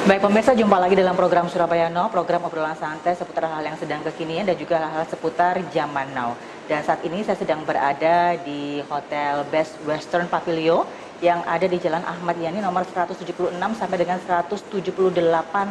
Baik pemirsa, jumpa lagi dalam program Surabaya Now, program obrolan santai seputar hal yang sedang kekinian dan juga hal-hal seputar zaman now. Dan saat ini saya sedang berada di Hotel Best Western Pavilion yang ada di Jalan Ahmad Yani nomor 176 sampai dengan 178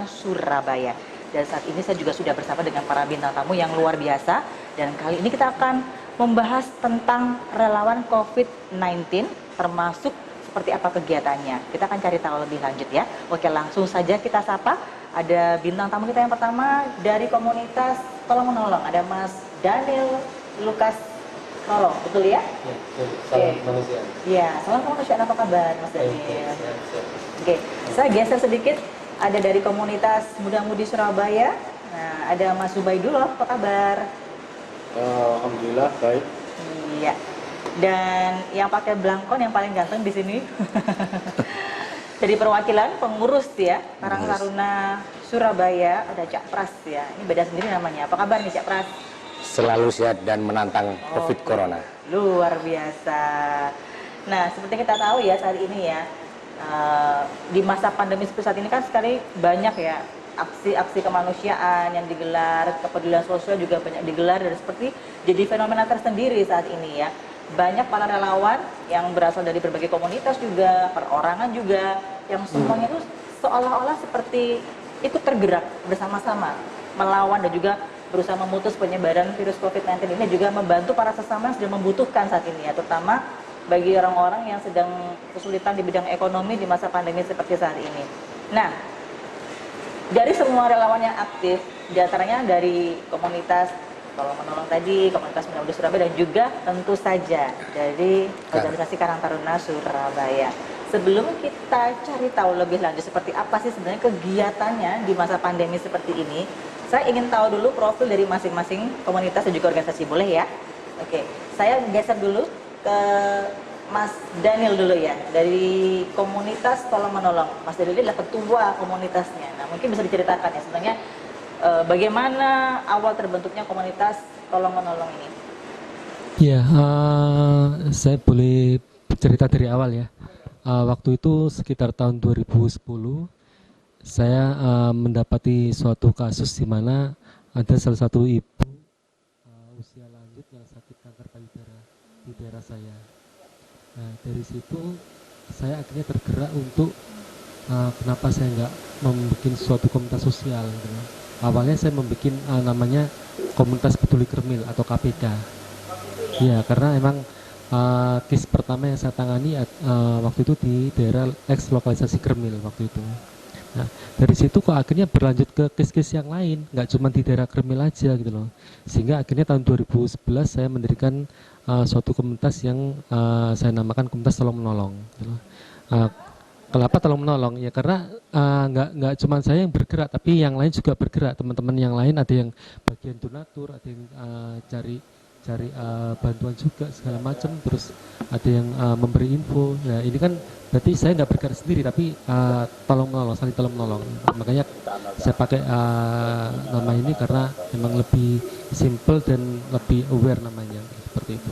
Surabaya. Dan saat ini saya juga sudah bersama dengan para bintang tamu yang luar biasa. Dan kali ini kita akan membahas tentang relawan COVID-19 termasuk seperti apa kegiatannya. Kita akan cari tahu lebih lanjut ya. Oke, langsung saja kita sapa. Ada bintang tamu kita yang pertama dari komunitas Tolong Menolong. Ada Mas Daniel Lukas Nolong, betul ya? Ya, salam kemanusiaan. Iya, salam kemanusiaan. Apa kabar Mas Daniel? Oke, saya geser sedikit. Ada dari komunitas Muda-Mudi Surabaya. Nah, ada Mas Zubaidullah. Apa kabar? Alhamdulillah baik. Iya. Dan yang pakai belangkon yang paling ganteng di sini dari perwakilan pengurus ya Karang Taruna Surabaya, ada Cak Pras ya. Ini beda sendiri namanya. Apa kabar nih Cak Pras? Selalu sehat dan menantang COVID Corona. Luar biasa. Nah, seperti kita tahu ya saat ini ya, di masa pandemi seperti saat ini kan sekali banyak ya aksi-aksi kemanusiaan yang digelar, kepedulian sosial juga banyak digelar, dan seperti jadi fenomena tersendiri saat ini ya. Banyak para relawan yang berasal dari berbagai komunitas juga, perorangan juga, yang semuanya itu seolah-olah seperti ikut tergerak bersama-sama melawan dan juga berusaha memutus penyebaran virus COVID-19 ini, juga membantu para sesama yang sedang membutuhkan saat ini ya, terutama bagi orang-orang yang sedang kesulitan di bidang ekonomi di masa pandemi seperti saat ini. Nah, dari semua relawan yang aktif, diantaranya dari komunitas Tolong Menolong tadi, komunitas Muda-Mudi Surabaya, dan juga tentu saja dari organisasi Karang Taruna Surabaya. Sebelum kita cari tahu lebih lanjut seperti apa sih sebenarnya kegiatannya di masa pandemi seperti ini, saya ingin tahu dulu profil dari masing-masing komunitas dan juga organisasi, boleh ya? Oke, saya geser dulu ke Mas Daniel dulu ya, dari komunitas Tolong Menolong. Mas Daniel adalah ketua komunitasnya. Nah, mungkin bisa diceritakan ya sebenarnya bagaimana awal terbentuknya komunitas Tolong Menolong ini? Ya, saya boleh cerita dari awal ya. Waktu itu sekitar tahun 2010, saya mendapati suatu kasus di mana ada salah satu ibu usia lanjut yang sakit kanker payudara di daerah saya. Nah, dari situ saya akhirnya tergerak untuk kenapa saya nggak membuat suatu komunitas sosial gitu. Awalnya saya membuat namanya Komunitas Peduli Kermil atau KPK. Ya, karena emang case pertama yang saya tangani waktu itu di daerah eks lokalisasi Kermil waktu itu. Nah, dari situ kok akhirnya berlanjut ke case-case yang lain, nggak cuma di daerah Kermil aja gitu loh. Sehingga akhirnya tahun 2011 saya mendirikan suatu komunitas yang saya namakan Komunitas Tolong Menolong. Gitu loh. Kenapa Tolong Menolong? Ya karena nggak cuma saya yang bergerak, tapi yang lain juga bergerak. Teman-teman yang lain ada yang bagian donatur, ada yang cari bantuan juga segala macam. Terus ada yang memberi info. Nah ini kan berarti saya nggak bergerak sendiri, tapi tolong menolong, saling tolong menolong. Makanya saya pakai nama ini karena memang lebih simple dan lebih aware namanya seperti itu.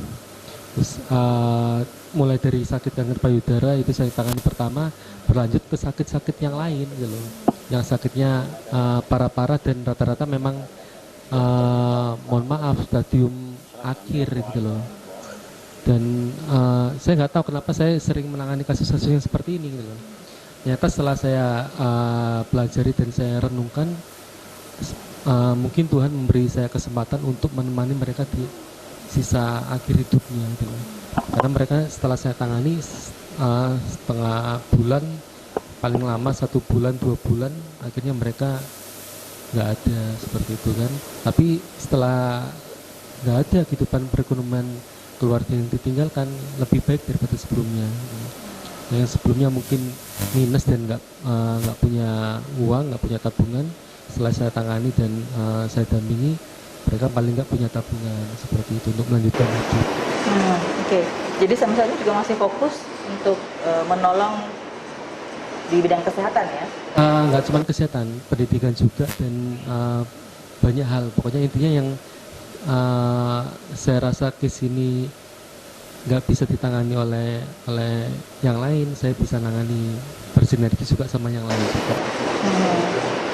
Terus mulai dari sakit kanker payudara itu saya tangani pertama, berlanjut ke sakit-sakit yang lain gitu loh. Yang sakitnya parah-parah dan rata-rata memang mohon maaf stadium akhir gitu loh. Dan saya nggak tahu kenapa saya sering menangani kasus-kasus yang seperti ini gitu loh. Ternyata setelah saya pelajari dan saya renungkan, mungkin Tuhan memberi saya kesempatan untuk menemani mereka di sisa akhir hidupnya gitu loh. Karena mereka setelah saya tangani setengah bulan, paling lama 1 bulan 2 bulan, akhirnya mereka nggak ada seperti itu kan. Tapi setelah nggak ada kehidupan perekonomian keluarga yang ditinggalkan lebih baik daripada sebelumnya. Yang sebelumnya mungkin minus dan nggak punya uang, nggak punya tabungan, setelah saya tangani dan saya dampingi, mereka paling nggak punya tabungan seperti itu untuk melanjutkan hidup. Oke. Jadi sama ini juga masih fokus untuk menolong di bidang kesehatan ya? Nggak cuma kesehatan, pendidikan juga dan banyak hal. Pokoknya intinya yang saya rasa case ini nggak bisa ditangani oleh yang lain, saya bisa nangani bersinergi juga sama yang lain juga.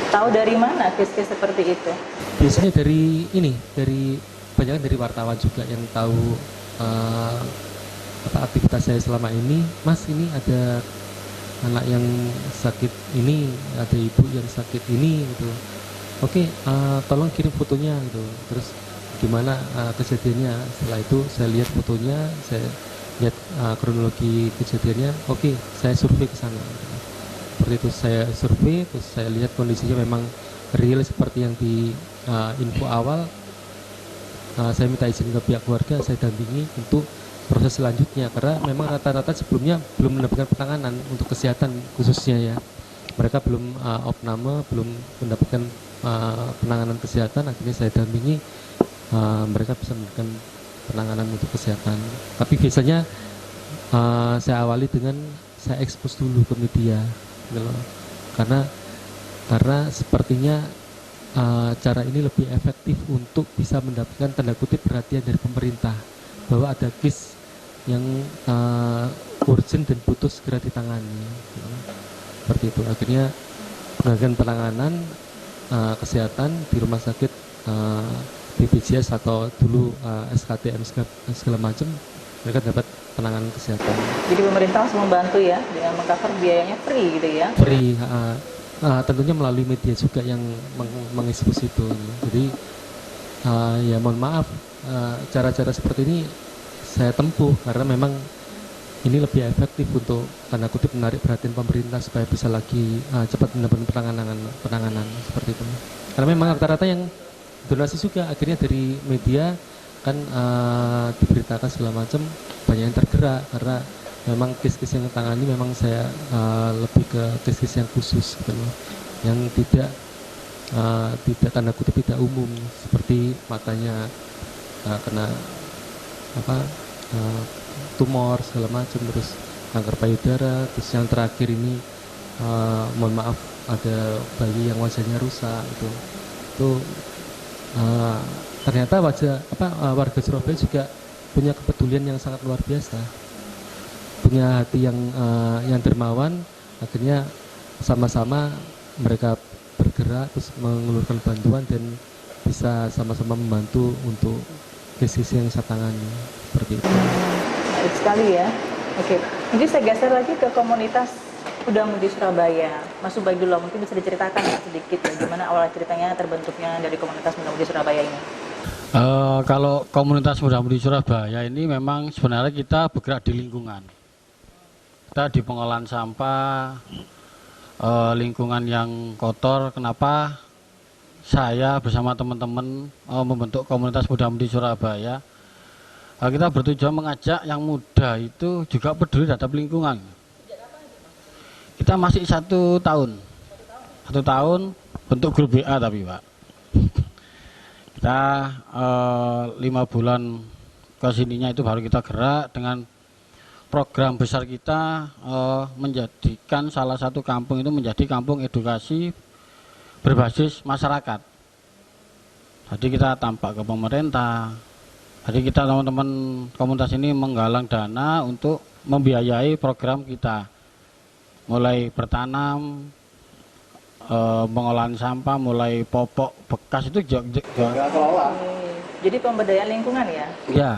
Tahu dari mana case-case seperti itu? Biasanya dari banyak dari wartawan juga yang tahu eh, apa aktivitas saya selama ini. Mas, ini ada anak yang sakit ini, ada ibu yang sakit ini gitu. Oke, tolong kirim fotonya gitu. Terus gimana kejadiannya? Setelah itu saya lihat fotonya, saya lihat kronologi kejadiannya. Oke, saya survei ke sana. Seperti itu saya survei, terus saya lihat kondisinya memang real seperti yang di info awal. Saya minta izin ke pihak keluarga, saya dampingi untuk proses selanjutnya, karena memang rata-rata sebelumnya belum mendapatkan penanganan untuk kesehatan khususnya ya. Mereka belum opname, belum mendapatkan penanganan kesehatan. Akhirnya saya dampingi, mereka bisa mendapatkan penanganan untuk kesehatan. Tapi biasanya saya awali dengan saya ekspos dulu ke media gitu loh. Karena sepertinya cara ini lebih efektif untuk bisa mendapatkan tanda kutip perhatian dari pemerintah bahwa ada case yang urgent dan butuh segera ditangani. Seperti itu. Akhirnya melakukan penanganan kesehatan di rumah sakit BPJS atau dulu SKTM segala macam, mereka dapat penanganan kesehatan. Jadi pemerintah harus membantu ya dengan mengcover biayanya free gitu ya? Free, tentunya melalui media juga yang mengekspos itu. Jadi ya mohon maaf, cara-cara seperti ini saya tempuh karena memang ini lebih efektif untuk tanda kutip menarik perhatian pemerintah supaya bisa lagi cepat mendapatkan penanganan seperti itu. Karena memang rata-rata yang donasi juga akhirnya dari media kan diberitakan segala macam, banyak yang tergerak karena memang case-case yang tangani memang saya lebih ke case-case yang khusus gitu loh, yang tidak tanda kutip tidak umum, seperti matanya kena tumor segala macam, terus kanker payudara, terus yang terakhir ini mohon maaf ada bayi yang wajahnya rusak itu ternyata warga Surabaya juga punya kepedulian yang sangat luar biasa, punya hati yang dermawan. Akhirnya sama-sama mereka bergerak terus mengulurkan bantuan dan bisa sama-sama membantu untuk case-case yang saya tangani seperti itu. Menarik sekali ya. Oke, mungkin saya geser lagi ke komunitas Muda-Mudi Surabaya. Mas Ubaidullah, mungkin bisa diceritakan sedikit ya, gimana awal ceritanya terbentuknya dari komunitas Muda-Mudi Surabaya ini? Kalau komunitas Muda-Mudi Surabaya ini memang sebenarnya kita bergerak di lingkungan. Kita di pengolahan sampah, lingkungan yang kotor. Kenapa saya bersama teman-teman membentuk komunitas Muda-Mudi Surabaya? Kita bertujuan mengajak yang muda itu juga peduli terhadap lingkungan. Kita masih 1 tahun. 1 tahun bentuk grup WA tapi Pak. Kita 5 bulan kesininya itu baru kita gerak dengan program besar kita menjadikan salah satu kampung itu menjadi kampung edukasi berbasis masyarakat. Jadi kita tampak ke pemerintah. Jadi kita teman-teman komunitas ini menggalang dana untuk membiayai program kita. Mulai bertanam, pengolahan sampah, mulai popok bekas itu juga kelola. Jadi pemberdayaan lingkungan ya? Ya.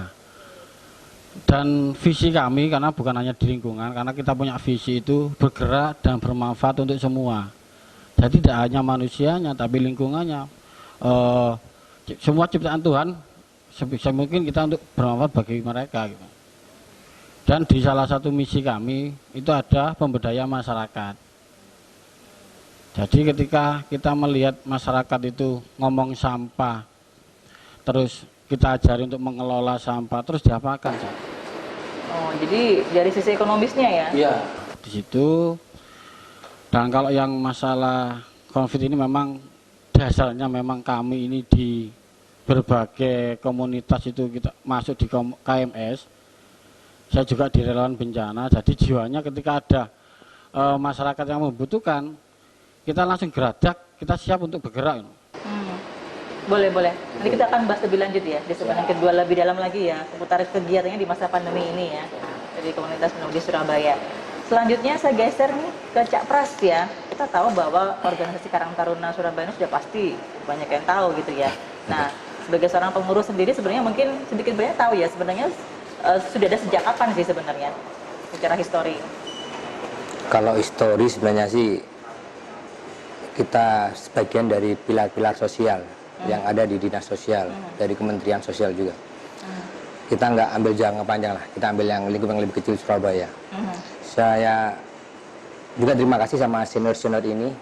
Dan visi kami karena bukan hanya di lingkungan, karena kita punya visi itu bergerak dan bermanfaat untuk semua. Jadi tidak hanya manusianya, tapi lingkungannya. Semua ciptaan Tuhan sebisa mungkin kita untuk bermanfaat bagi mereka. Gitu. Dan di salah satu misi kami itu ada pemberdayaan masyarakat. Jadi ketika kita melihat masyarakat itu ngomong sampah, terus kita ajari untuk mengelola sampah, terus diapakan? Oh, jadi dari sisi ekonomisnya ya? Iya. Di situ. Dan kalau yang masalah konflik ini memang dasarnya memang kami ini di berbagai komunitas itu kita masuk di KMS. Saya juga di relawan bencana. Jadi jiwanya ketika ada masyarakat yang membutuhkan, kita langsung geradak, kita siap untuk bergerak. Boleh. Nanti kita akan bahas lebih lanjut ya, di segmen yang kedua lebih dalam lagi ya, seputar kegiatannya di masa pandemi ini ya, dari komunitas Muda-Mudi Surabaya. Selanjutnya saya geser nih ke Cak Pras ya. Kita tahu bahwa organisasi Karang Taruna Surabaya ini sudah pasti banyak yang tahu gitu ya. Nah, sebagai seorang pengurus sendiri sebenarnya mungkin sedikit banyak tahu ya sebenarnya sudah ada sejak kapan sih sebenarnya secara histori? Kalau histori sebenarnya sih kita sebagian dari pilar-pilar sosial yang ada di dinas sosial, dari Kementerian Sosial juga. Kita nggak ambil jangka panjang lah, kita ambil yang lingkup yang lebih kecil Surabaya. Saya juga terima kasih sama senior-senior ini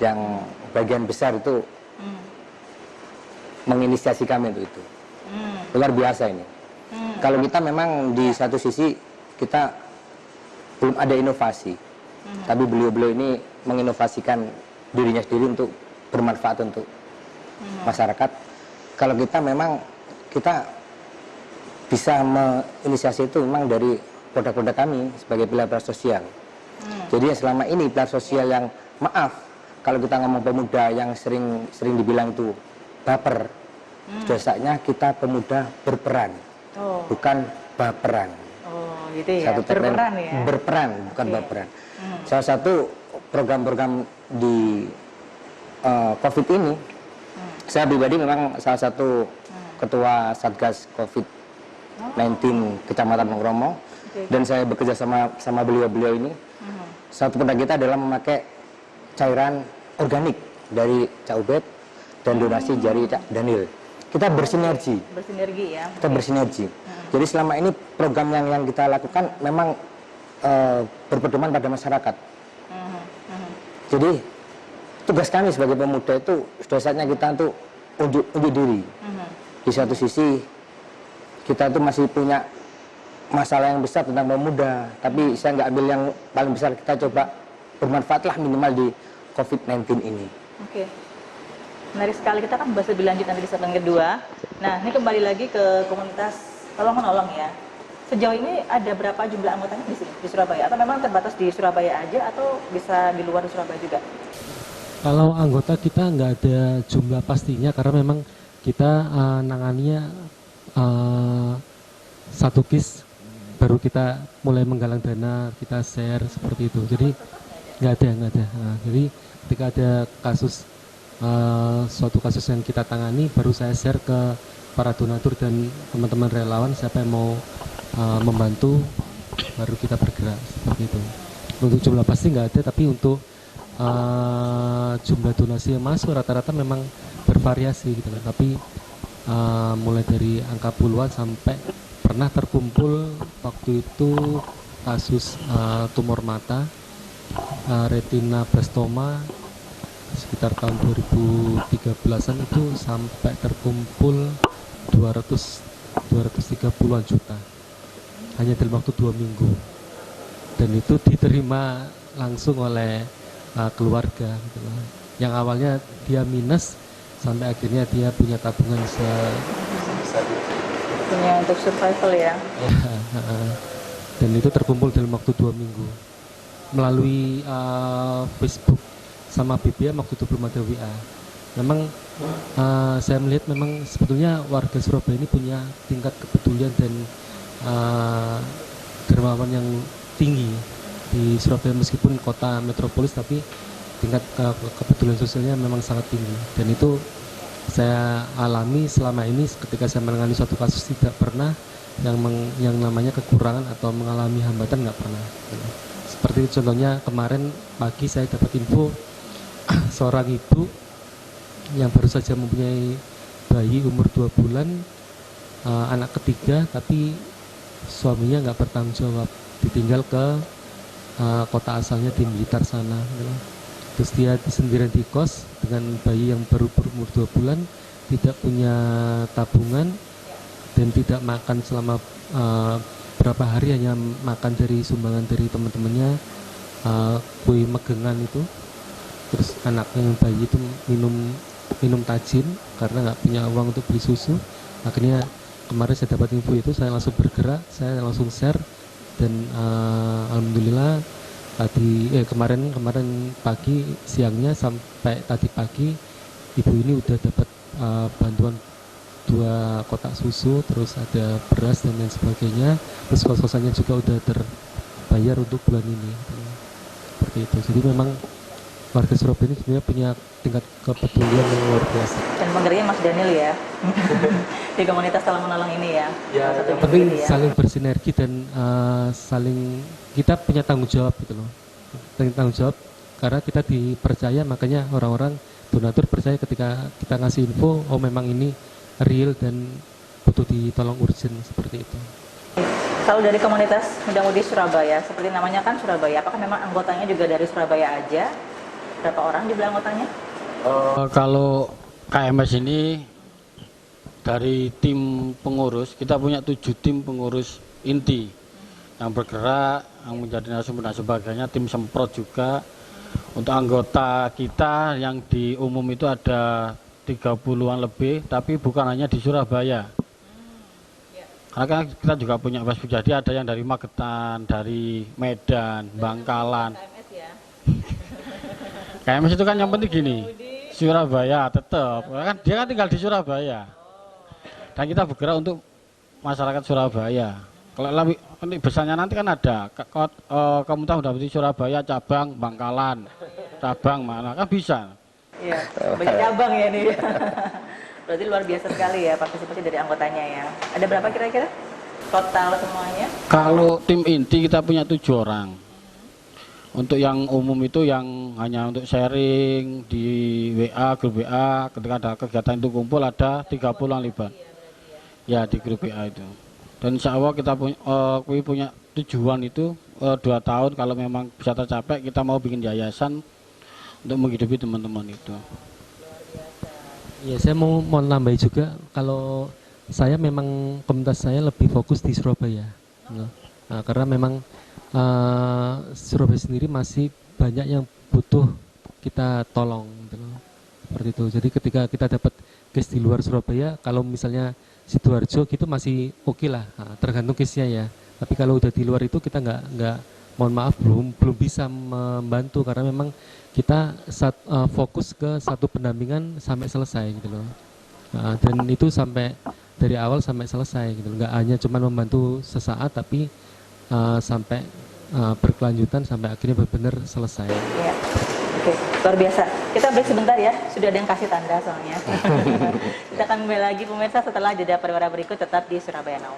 yang bagian besar itu menginisiasi kami untuk itu. Luar biasa ini. Kalau kita memang di satu sisi kita belum ada inovasi, tapi beliau-beliau ini menginovasikan dirinya sendiri untuk bermanfaat untuk masyarakat. Kalau kita memang kita bisa menginisiasi itu memang dari produk-produk kami sebagai pilar-pilar sosial. Jadi selama ini pilar sosial yang maaf kalau kita ngomong pemuda yang sering dibilang itu baper, dosanya kita pemuda berperan, bukan baperan. Oh, gitu ya. Satu tagline, Berperan ya. berperan bukan baperan. Salah satu program-program di COVID ini, saya pribadi memang salah satu ketua Satgas COVID-19 Kecamatan Mongromo, dan saya bekerja sama beliau-beliau ini. Satu produk kita adalah memakai cairan organik dari Cak Ubed dan donasi dari Cak Daniel. Kita bersinergi. Bersinergi ya. Kita bersinergi. Jadi selama ini program yang kita lakukan memang berpedoman pada masyarakat. Jadi tugas kami sebagai pemuda itu sudah saatnya kita untuk unjuk diri. Di satu sisi kita itu masih punya masalah yang besar tentang pemuda, tapi saya nggak ambil yang paling besar, kita coba bermanfaatlah minimal di COVID-19 ini. Oke. Menarik sekali, kita kan bahas lebih lanjut nanti di segmen kedua. Nah, ini kembali lagi ke komunitas tolong menolong ya. Sejauh ini ada berapa jumlah anggotanya di sini, di Surabaya? Atau memang terbatas di Surabaya aja atau bisa di luar Surabaya juga? Kalau anggota kita nggak ada jumlah pastinya karena memang kita nangannya satu case baru kita mulai menggalang dana, kita share seperti itu. Jadi nggak ada. Nah, jadi ketika ada kasus suatu kasus yang kita tangani, baru saya share ke para donatur dan teman-teman relawan siapa yang mau membantu, baru kita bergerak seperti itu. Untuk jumlah pasti nggak ada, tapi untuk jumlah donasi yang masuk rata-rata memang bervariasi gitu kan. Tapi mulai dari angka puluhan sampai pernah terkumpul waktu itu kasus tumor mata retinoblastoma sekitar tahun 2013an itu sampai terkumpul 230-an juta hanya dalam waktu 2 minggu, dan itu diterima langsung oleh keluarga gitu loh. Yang awalnya dia minus sampai akhirnya dia punya tabungan Punya untuk survival ya. Dan itu terkumpul dalam waktu 2 minggu melalui Facebook sama BBM. Waktu itu belum ada WA. Memang saya melihat memang sebetulnya warga Surabaya ini punya tingkat kepedulian dan dermawan yang tinggi di Surabaya, meskipun kota metropolis tapi tingkat kepedulian sosialnya memang sangat tinggi, dan itu saya alami selama ini ketika saya menangani suatu kasus. Tidak pernah yang namanya kekurangan atau mengalami hambatan, nggak pernah. Seperti contohnya kemarin pagi saya dapat info seorang ibu yang baru saja mempunyai bayi umur 2 bulan, anak ketiga, tapi suaminya nggak bertanggung jawab, ditinggal ke kota asalnya di Blitar sana. Terus dia sendirian di kos dengan bayi yang baru berumur 2 bulan, tidak punya tabungan dan tidak makan selama berapa hari, hanya makan dari sumbangan dari teman-temannya, kue megengan itu. Terus anaknya yang bayi itu minum tajin karena nggak punya uang untuk beli susu. Akhirnya kemarin saya dapat info itu, saya langsung bergerak, saya langsung share, dan alhamdulillah kemarin pagi, siangnya sampai tadi pagi, ibu ini udah dapat bantuan 2 kotak susu, terus ada beras dan lain sebagainya. Terus kos-kosannya juga udah bayar untuk bulan ini gitu. Seperti itu. Jadi memang warga Surabaya ini sebenarnya punya tingkat kepedulian yang luar biasa. Dan pengertian Mas Daniel ya di komunitas tolong menolong ini ya. Ya, Salah satunya yang penting begitu ya. saling bersinergi dan saling kita punya tanggung jawab gitu loh. Tanggung jawab karena kita dipercaya, makanya orang-orang donatur percaya ketika kita ngasih info, oh memang ini real dan butuh ditolong urgent seperti itu. Kalau dari komunitas Muda-Mudi Surabaya, seperti namanya kan Surabaya, apakah memang anggotanya juga dari Surabaya aja? Berapa orang jumlah anggotanya? Kalau KMS ini dari tim pengurus, kita punya 7 tim pengurus inti yang bergerak, yang menjadi narasumber dan sebagainya, tim semprot juga. Untuk anggota kita yang di umum itu ada 30-an lebih, tapi bukan hanya di Surabaya. Karena kan kita juga punya Facebook, jadi ada yang dari Magetan, dari Medan, Bangkalan. KMS ya? KMS itu kan yang penting gini, Surabaya tetap, kan dia kan tinggal di Surabaya. Dan kita bergerak untuk masyarakat Surabaya. Kalau lebih besarnya nanti kan ada komunitas Muda-Mudi Surabaya cabang Bangkalan, cabang mana kan bisa. Iya, banyak cabang ya ini. Berarti luar biasa sekali ya partisipasi dari anggotanya ya. Ada berapa kira-kira total semuanya? Kalau tim inti kita punya 7 orang. Untuk yang umum itu yang hanya untuk sharing di WA, grup WA, ketika ada kegiatan itu kumpul ada 30-an libat. Ya di grup WA itu. Dan insya Allah kita punya tujuan itu 2 tahun kalau memang bisa tercapai, kita mau bikin yayasan untuk menghidupi teman-teman itu. Ya, saya mau nambahin juga, kalau saya memang komunitas saya lebih fokus di Surabaya. Nah, karena memang Surabaya sendiri masih banyak yang butuh kita tolong gitu loh. Seperti itu. Jadi ketika kita dapat case di luar Surabaya, kalau misalnya Sidoarjo gitu masih oke lah, tergantung case-nya ya. Tapi kalau udah di luar itu kita nggak mohon maaf belum bisa membantu karena memang kita fokus ke satu pendampingan sampai selesai gitu loh. Dan itu sampai dari awal sampai selesai gitu loh. Nggak hanya cuma membantu sesaat tapi sampai berkelanjutan sampai akhirnya benar-benar selesai. Iya. Oke, luar biasa. Kita break sebentar ya. Sudah ada yang kasih tanda soalnya. Kita akan kembali lagi pemirsa setelah jeda pariwara berikut, tetap di Surabaya Now.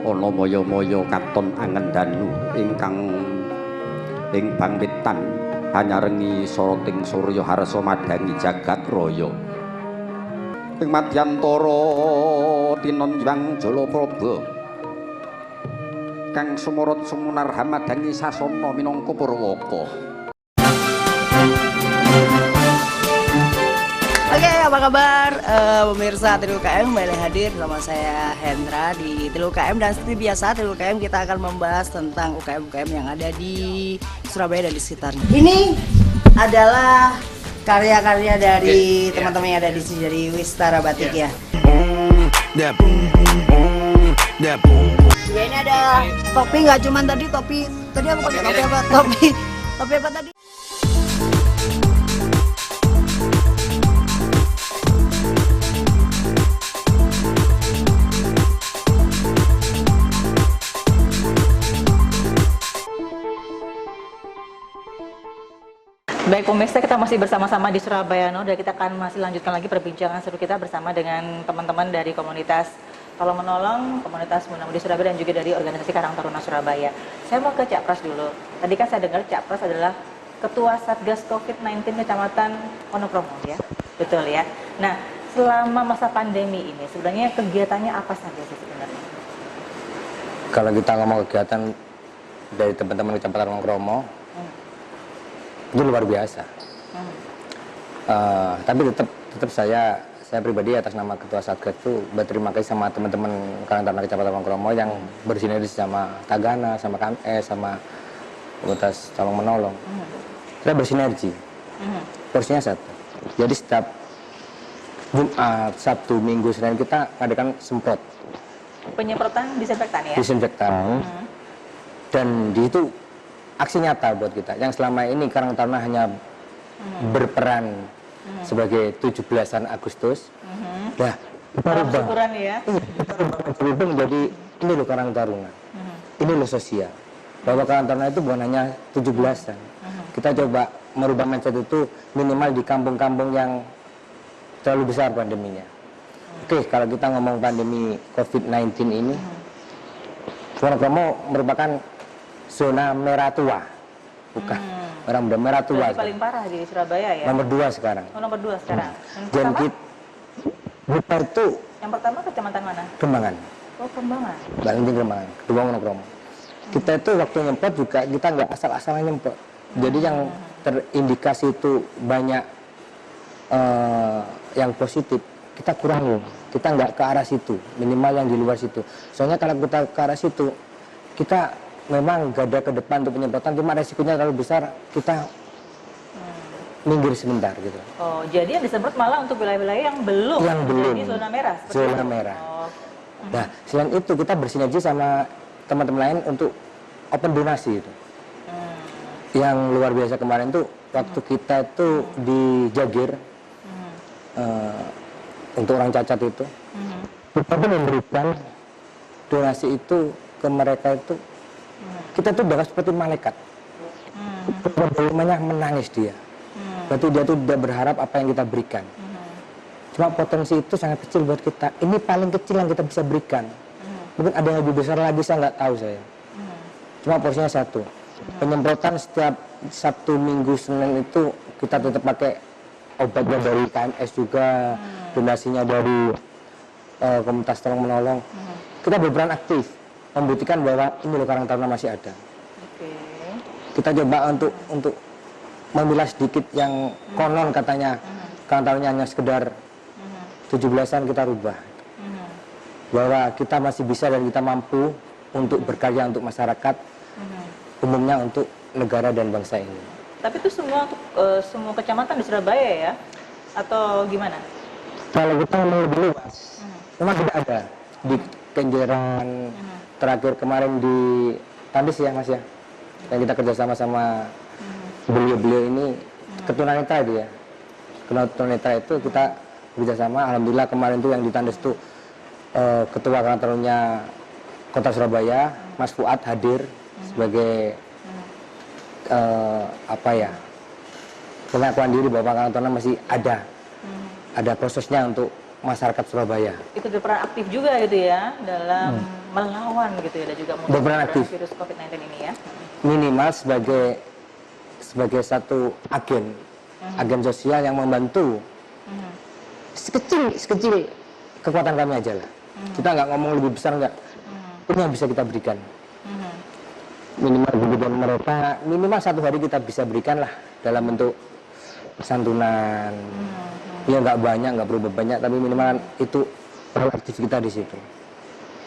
Ana maya-maya katon angendanu ingkang ing bangwitan hanyarengi soroting surya harsa madhangi jagat raya ing madyantara tinonjang Jalapraba kang sumurut sumunar hamadhangi sasana minangka Purwaka. Oke, apa kabar pemirsa Telu KM? Kembali hadir bersama saya Hendra di Telu KM, dan seperti biasa Telu KM kita akan membahas tentang UKM-UKM yang ada di Surabaya dan di sekitarnya. Ini adalah karya-karya dari teman-teman yang ada di sini dari Wistara Batik ya. Juga ini ada topi, nggak cuma tadi topi aku pakai topi apa? Topi apa tadi? Baik pemirsa, kita masih bersama-sama di Surabaya Now, dan kita akan masih lanjutkan lagi perbincangan seru kita bersama dengan teman-teman dari komunitas Tolong Menolong, komunitas Muda-Mudi Surabaya, dan juga dari organisasi Karang Taruna Surabaya. Saya mau ke Cak Pras dulu. Tadi kan saya dengar Cak Pras adalah Ketua Satgas COVID-19 Kecamatan Wonokromo ya, betul ya. Nah, selama masa pandemi ini sebenarnya kegiatannya apa saja sih sebenarnya? Kalau kita ngomong kegiatan dari teman-teman Kecamatan Wonokromo, itu luar biasa. Tapi tetap saya pribadi atas nama Ketua Satgas itu berterima kasih sama teman-teman Karang Taruna Kecamatan Wonokromo yang bersinergi sama Tagana, sama KMS, sama komunitas Tolong Menolong. Kita bersinergi. Porsinya 1. Jadi setiap Jumat, Sabtu, Minggu, Senin kita adakan semprot Penyemprotan disinfektan ya? disinfektan. Dan di situ aksi nyata buat kita. Yang selama ini Karang Taruna hanya berperan sebagai 17-an Agustus. Nah, kita rubah. Syukuran ya. Kita rubah menjadi ini loh Karang Taruna. Ini loh sosial. Bahwa Karang Taruna itu bukan hanya 17-an. Kita coba merubah mindset itu minimal di kampung-kampung yang terlalu besar pandeminya. Oke, kalau kita ngomong pandemi COVID-19 ini, Wonokromo merupakan zona merah tua, bukan orang udah merah tua. Berarti paling parah di Surabaya ya? Nomor 2 sekarang. Oh, nomor 2 sekarang. Yang Dan pertama? kita itu Yang pertama kecamatan mana? Kembangan, Oh, Kembangan. paling tinggi Kembangan, kedua Wonokromo. Kita itu waktu nyemprot juga kita nggak asal-asalan nyemprot. Jadi yang terindikasi itu banyak yang positif, kita kurangi. Kita nggak ke arah situ, minimal yang di luar situ. Soalnya kalau kita ke arah situ, kita memang gada ke depan untuk penyemprotan, cuma resikonya terlalu besar, kita minggir sebentar gitu. Oh, jadi yang disemprot malah untuk wilayah-wilayah yang belum menjadi zona merah. seperti Zona itu? merah. Oh, Nah, selain itu kita bersinergi sama teman-teman lain untuk open donasi itu. Yang luar biasa kemarin tuh waktu kita itu di Jagir untuk orang cacat itu, kita tuh memberikan donasi itu ke mereka itu, kita tuh udah seperti malaikat. Rumahnya menangis dia. Berarti dia tuh udah berharap apa yang kita berikan. Cuma potensi itu sangat kecil buat kita. Ini paling kecil yang kita bisa berikan. Mungkin ada yang lebih besar lagi, saya nggak tahu saya. Cuma porsinya 1. Penyemprotan setiap Sabtu, Minggu, Senin itu kita tetap pakai obatnya dari KMS juga, donasinya dari komunitas tolong menolong. Kita berperan aktif, membuktikan bahwa ini loh Karang Taruna masih ada. oke. Kita coba untuk memilah sedikit yang konon katanya Karang Taruna hanya sekedar 17-an, kita rubah. Bahwa kita masih bisa dan kita mampu untuk berkarya untuk masyarakat, umumnya untuk negara dan bangsa ini. Tapi itu semua untuk semua kecamatan di Surabaya ya? Atau gimana? Kalau kita memang lebih luas, memang tidak ada di Kenjeran, terakhir kemarin di Tandis ya Mas ya, yang kita kerjasama sama beliau-beliau ini, ketunanetra itu ya, ketunanetra itu kita kerjasama. Alhamdulillah kemarin tuh yang di Tandis tuh ketua Karang Taruna Kota Surabaya, Mas Fuad hadir sebagai pengakuan diri bahwa Karang Taruna masih ada prosesnya untuk masyarakat Surabaya. Ikut berperan aktif juga gitu ya dalam melawan gitu ya, dan juga Berperan aktif. virus COVID-19 ini ya. Minimal sebagai satu agen sosial yang membantu sekecil kekuatan kami aja lah. Kita nggak ngomong lebih besar, nggak. Ini yang bisa kita berikan. Minimal kebutuhan mereka, minimal 1 hari kita bisa berikan lah dalam bentuk santunan. Ya nggak banyak, nggak perlu banyak, tapi minimal itu aktif kita di situ.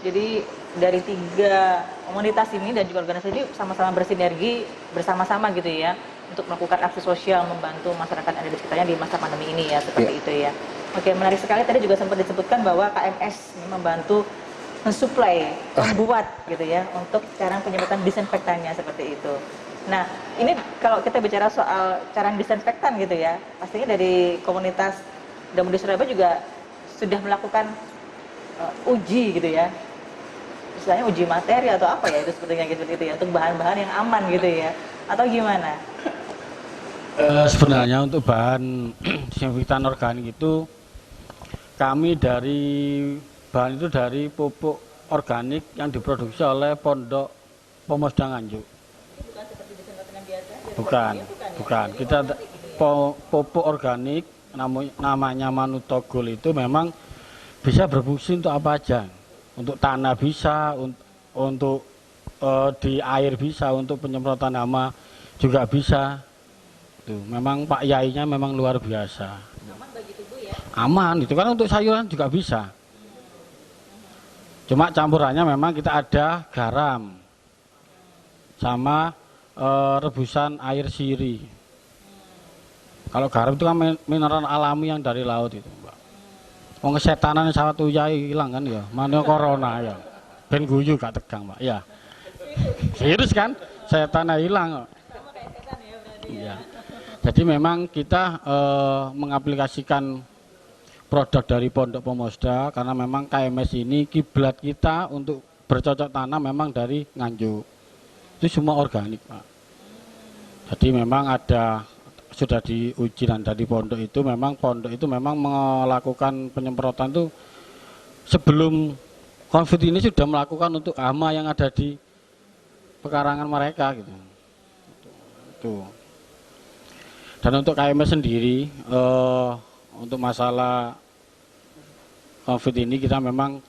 Jadi dari 3 komunitas ini dan juga organisasi ini sama-sama bersinergi bersama-sama gitu ya untuk melakukan aksi sosial membantu masyarakat yang ada di sekitarnya di masa pandemi ini ya, seperti itu ya. Oke, menarik sekali. Tadi juga sempat disebutkan bahwa KMS ini membantu mensuplai, membuat gitu ya untuk cara penyemprotan disinfektannya seperti itu. Nah, ini kalau kita bicara soal cara disinfektan gitu ya, pastinya dari komunitas Damudi Surabaya juga sudah melakukan uji gitu ya, istilahnya uji materi atau apa ya itu sepertinya gitu ya, untuk bahan-bahan yang aman gitu ya, atau gimana? Sebenarnya untuk bahan disinfektan organik itu kami dari bahan itu dari pupuk organik yang diproduksi oleh Pondok Pomosdang Nganjuk. Bukan seperti disinfektan yang biasa? Bukan. Kita pupuk organik namanya Manutogol itu memang bisa berfungsi untuk apa aja. Untuk tanah bisa, untuk di air bisa, untuk penyemprotan hama juga bisa. Tuh, memang Pak Yainya memang luar biasa. Aman bagi tubuh ya? Aman, itu kan untuk sayuran juga bisa. Cuma campurannya memang kita ada garam sama rebusan air sirih. Kalau garam itu kan mineral alami yang dari laut itu, Mbak. Wong setanan sawat uyai hilang kan ya. Mana corona ya. Ben guyu gak tegang, Mbak. Ya. Virus kan setannya hilang kok. Iya. Jadi memang kita mengaplikasikan produk dari Pondok Pomosda karena memang KMS ini kiblat kita untuk bercocok tanam memang dari Nganjuk. Itu semua organik, Pak. Jadi memang sudah diuji dan dari pondok itu memang melakukan penyemprotan itu sebelum COVID ini sudah melakukan untuk hama yang ada di pekarangan mereka gitu. Itu. Dan untuk KMS sendiri untuk masalah COVID ini kita memang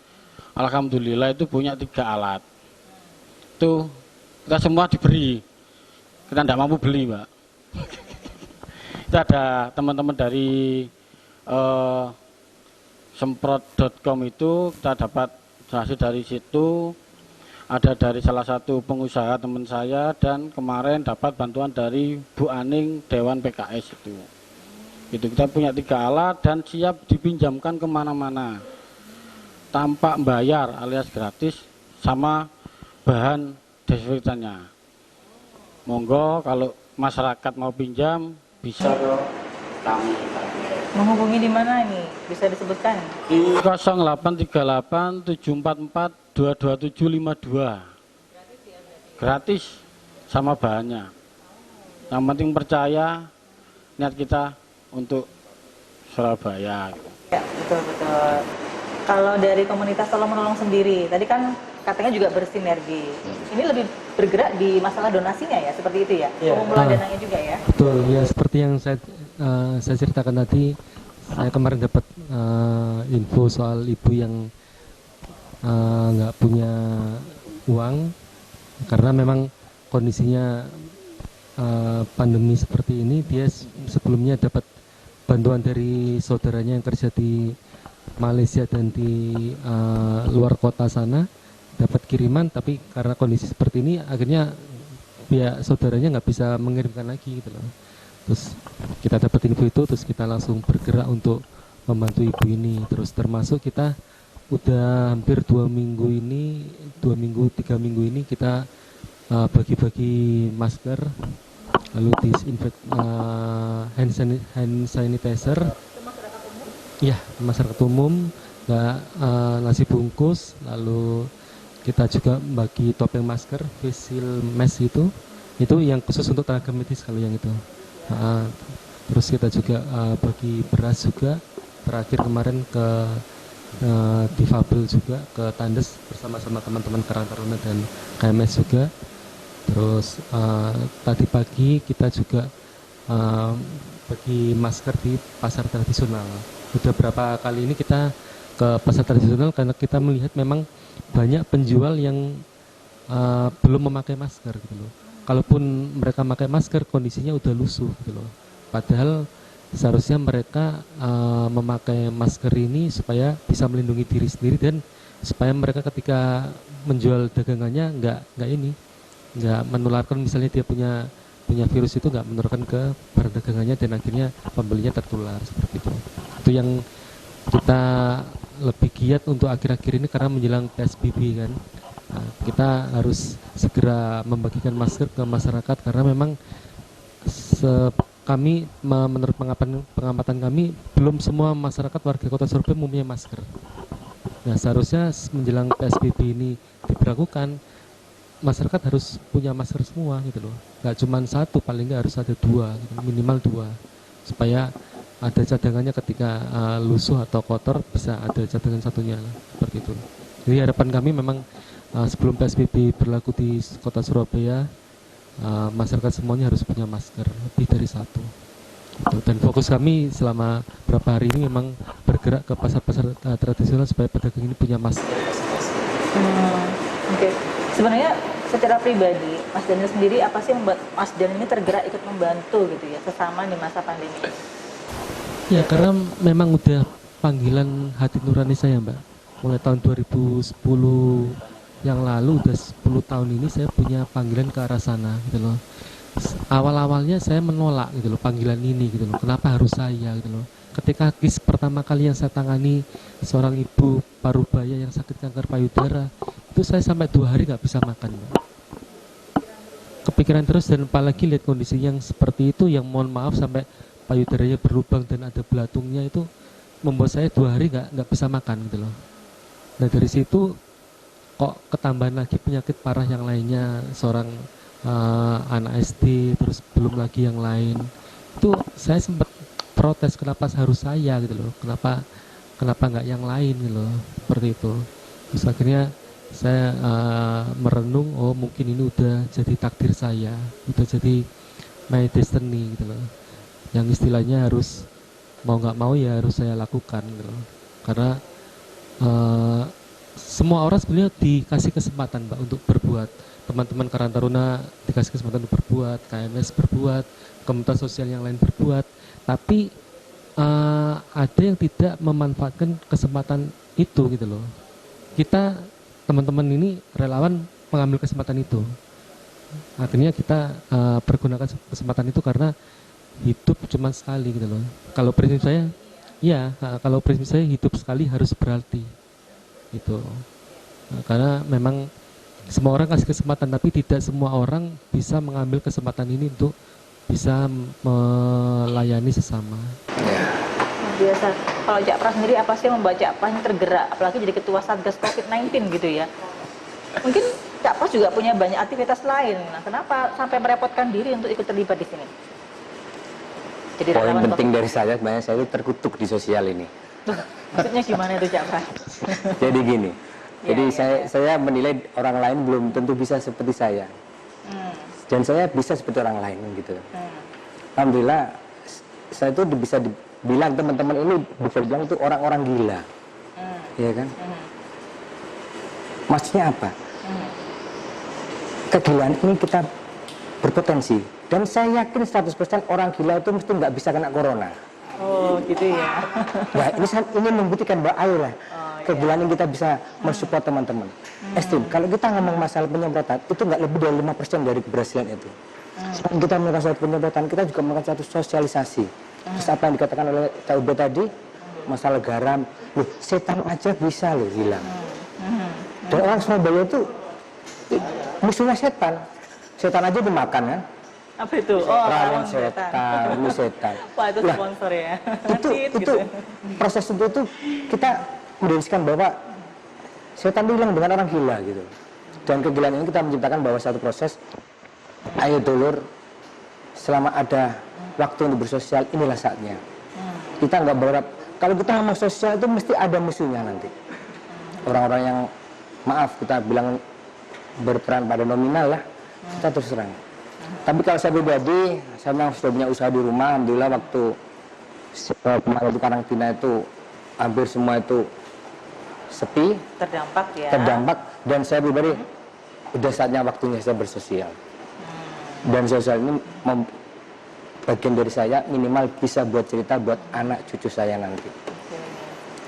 alhamdulillah itu punya 3 alat. Itu kita semua diberi. Kita tidak mampu beli, Mbak. Kita ada teman-teman dari semprot.com itu kita dapat hasil dari situ, ada dari salah satu pengusaha teman saya dan kemarin dapat bantuan dari Bu Aning Dewan PKS itu kita punya 3 alat dan siap dipinjamkan kemana-mana tanpa bayar alias gratis sama bahan desinfektannya. Monggo kalau masyarakat mau pinjam bisa ke kami. Menghubungi di mana nih? Bisa disebutkan? Di 0838 744 22752. Gratis sama bahannya. Yang penting percaya niat kita untuk Surabaya. Ya, betul. Kalau dari komunitas tolong menolong sendiri, tadi kan katanya juga bersinergi. Ini lebih bergerak di masalah donasinya ya, seperti itu ya? Pengumpulan dananya juga ya? Betul, ya seperti yang saya ceritakan tadi, saya kemarin dapat info soal ibu yang nggak punya uang, karena memang kondisinya pandemi seperti ini, dia sebelumnya dapat bantuan dari saudaranya yang kerja di Malaysia dan di luar kota sana, dapat kiriman, tapi karena kondisi seperti ini akhirnya pihak saudaranya nggak bisa mengirimkan lagi gitu loh. Terus kita dapat info itu, terus kita langsung bergerak untuk membantu ibu ini. Terus termasuk kita udah hampir 2 minggu ini, 3 minggu ini kita bagi-bagi masker, lalu hand sanitizer, ya masyarakat umum, nasi bungkus, lalu kita juga bagi topeng masker, face shield mask itu yang khusus untuk tenaga medis kalau yang itu. Terus kita juga bagi beras juga, terakhir kemarin ke difabel juga, ke Tandes bersama-sama teman-teman Karang Taruna dan KMS juga. Terus tadi pagi kita juga bagi masker di pasar tradisional. Udah berapa kali ini kita ke pasar tradisional karena kita melihat memang banyak penjual yang belum memakai masker gitu loh. Kalaupun mereka memakai masker kondisinya udah lusuh gitu loh. Padahal seharusnya mereka memakai masker ini supaya bisa melindungi diri sendiri dan supaya mereka ketika menjual dagangannya nggak menularkan, misalnya dia punya virus itu nggak menularkan ke barang dagangannya dan akhirnya pembelinya tertular seperti itu. Itu yang kita lebih giat untuk akhir-akhir ini karena menjelang PSBB kan. Nah, kita harus segera membagikan masker ke masyarakat karena memang kami menurut pengamatan kami belum semua masyarakat warga Kota Surabaya mempunyai masker. Nah, seharusnya menjelang PSBB ini diberlakukan, masyarakat harus punya masker semua gitu loh. Nggak cuma 1, paling nggak harus ada 2, gitu, minimal 2, supaya ada cadangannya ketika lusuh atau kotor bisa ada cadangan satunya seperti itu. Jadi harapan kami memang sebelum PSBB berlaku di Kota Surabaya, masyarakat semuanya harus punya masker lebih dari 1. Gitu. Dan fokus kami selama beberapa hari ini memang bergerak ke pasar-pasar tradisional supaya pedagang ini punya masker. Oke. Sebenarnya secara pribadi, Mas Daniel sendiri apa sih yang membuat Mas Daniel ini tergerak ikut membantu gitu ya sesama di masa pandemi? Ya karena memang udah panggilan hati nurani saya Mbak. Mulai tahun 2010 yang lalu, udah 10 tahun ini saya punya panggilan ke arah sana gitu loh. awal-awalnya saya menolak gitu loh panggilan ini gitu loh. Kenapa harus saya gitu loh. Ketika KIS pertama kali yang saya tangani seorang ibu parubaya yang sakit kanker payudara, itu saya sampai 2 hari nggak bisa makan, Mbak. Kepikiran terus, dan apalagi lihat kondisi yang seperti itu, yang mohon maaf sampai payudaranya berlubang dan ada belatungnya, itu membuat saya 2 hari nggak bisa makan gitu loh. Nah dari situ kok ketambahan lagi penyakit parah yang lainnya, seorang anak SD, terus belum lagi yang lain. Itu saya sempat protes, kenapa harus saya gitu loh, kenapa nggak yang lain gitu loh, seperti itu. Terus akhirnya saya merenung, oh mungkin ini udah jadi takdir saya, udah jadi my destiny gitu loh, yang istilahnya harus mau nggak mau ya harus saya lakukan gitu loh. Karena semua orang sebenarnya dikasih kesempatan, Mbak, untuk berbuat. Teman-teman Karang Taruna dikasih kesempatan untuk berbuat, KMS berbuat, komunitas sosial yang lain berbuat, tapi ada yang tidak memanfaatkan kesempatan itu gitu loh. Kita teman-teman ini relawan mengambil kesempatan itu, akhirnya kita pergunakan kesempatan itu karena hidup cuma sekali gitu loh. Kalau prinsip saya, ya kalau prinsip saya hidup sekali harus berarti gitu. Karena memang semua orang kasih kesempatan, tapi tidak semua orang bisa mengambil kesempatan ini untuk bisa melayani sesama. Biasa. Kalau Cak Pras sendiri apa sih yang membaca apa yang tergerak, apalagi jadi ketua Satgas COVID-19 gitu ya? Mungkin Cak Pras juga punya banyak aktivitas lain. Nah, kenapa sampai merepotkan diri untuk ikut terlibat di sini? Jadi Poin relawan penting dari saya sebenarnya, saya itu terkutuk di sosial ini. Maksudnya gimana itu Cak Pras? Jadi gini, jadi Ya. saya menilai orang lain belum tentu bisa seperti saya, dan saya bisa seperti orang lain gitu. Alhamdulillah, saya itu bisa dibilang teman-teman ini bisa dibilang itu orang-orang gila, ya kan? Maksudnya apa? Kegilaan ini kita berpotensi, dan saya yakin 100% orang gila itu mesti nggak bisa kena corona. Oh gitu ya. Nah, ini saya ingin membuktikan bahwa ayolah kegilaan ini kita bisa mensupport teman-teman. Estim, kalau kita ngomong masalah penyemprotan, itu nggak lebih dari 5% dari keberhasilan itu. Selain kita melakukan suatu penyemprotan, kita juga melakukan suatu sosialisasi. Terus apa yang dikatakan oleh Cak Ube tadi, masalah garam, loh setan aja bisa loh hilang. Dan orang Surabaya itu musuhnya setan. Setan aja dimakan kan? Apa itu? Oh, Rawan rawon setan, ini setan. Wah itu Lah, sponsor ya. itu Gitu. proses itu kita mendeskripsikan bahwa setan itu hilang dengan orang gila gitu. Dan kegilaan ini kita menciptakan bahwa satu proses, ayo dulur, selama ada waktu untuk bersosial, inilah saatnya. Kita nggak berharap, kalau kita ngomong sosial itu mesti ada musuhnya nanti. Orang-orang yang, maaf kita bilang berperan pada nominal lah, kita terus serang. Tapi kalau saya pribadi, saya memang sudah punya usaha di rumah. Alhamdulillah waktu kemarin itu karantina itu hampir semua itu sepi, Terdampak ya. terdampak, dan saya pribadi udah saatnya waktunya saya bersosial. Dan sosial ini bagian dari saya minimal bisa buat cerita buat anak cucu saya nanti.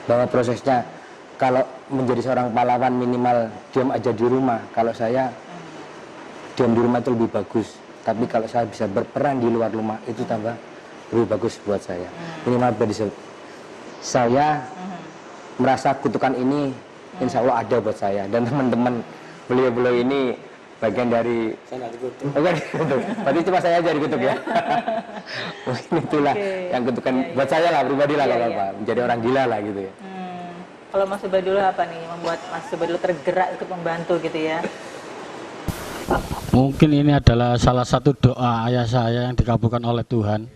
Bahwa prosesnya kalau menjadi seorang pahlawan minimal diam aja di rumah. Kalau saya diam di rumah itu lebih bagus. Tapi kalau saya bisa berperan di luar rumah itu tambah lebih bagus buat saya. Minimal dari saya merasa kutukan ini insya Allah ada buat saya. Dan teman-teman beliau-beliau ini bagian dari berarti cuma saya aja dikutuk ya. Mungkin itulah yang kutukan buat saya lah pribadi lah, kalau apa menjadi orang gila lah gitu ya. Kalau Mas Ubadillah apa nih yang membuat Mas Ubadillah tergerak ikut membantu gitu ya? Mungkin ini adalah salah satu doa ayah saya yang dikabulkan oleh Tuhan.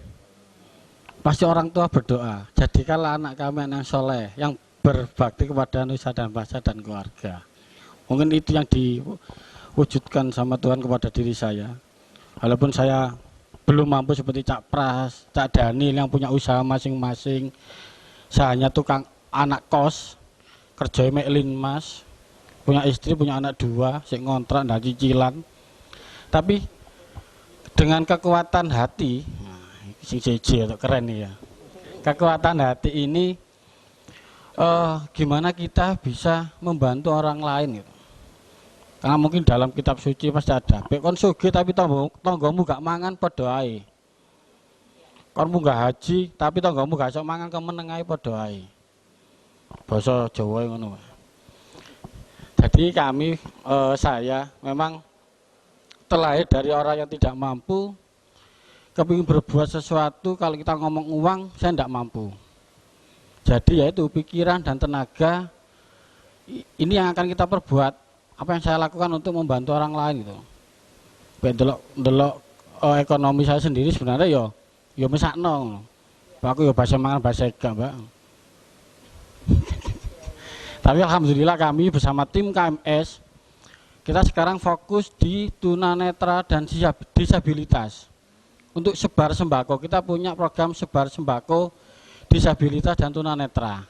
Pasti orang tua berdoa, jadikanlah anak kami anak yang soleh, yang berbakti kepada nusa dan bangsa dan keluarga. Mungkin itu yang diwujudkan sama Tuhan kepada diri saya. Walaupun saya belum mampu seperti Cak Pras, Cak Daniel yang punya usaha masing-masing. Saya hanya tukang anak kos, kerja meklin mas, punya istri, punya anak 2, sing ngontrak dan cicilan. Tapi dengan kekuatan hati, sing JJ atau keren nih ya. Kekuatan hati ini gimana kita bisa membantu orang lain gitu. Karena mungkin dalam kitab suci pasti ada. Bek kon sugih tapi tonggomu gak mangan padha ae. Kon munggah haji tapi tonggomu gak iso mangan kemeneng ae padha ae. Basa Jawa ngono. Jadi kami saya memang terlahir dari orang yang tidak mampu, kepingin berbuat sesuatu. Kalau kita ngomong uang, saya tidak mampu. Jadi yaitu pikiran dan tenaga ini yang akan kita perbuat. Apa yang saya lakukan untuk membantu orang lain gitu. Delok ekonomi saya sendiri sebenarnya yo mesakno. Aku yo bahasa mangan bahasa gak, Mbak. Tapi alhamdulillah kami bersama tim KMS kita sekarang fokus di tunanetra dan disabilitas. Untuk sebar sembako, kita punya program sebar sembako disabilitas dan tunanetra.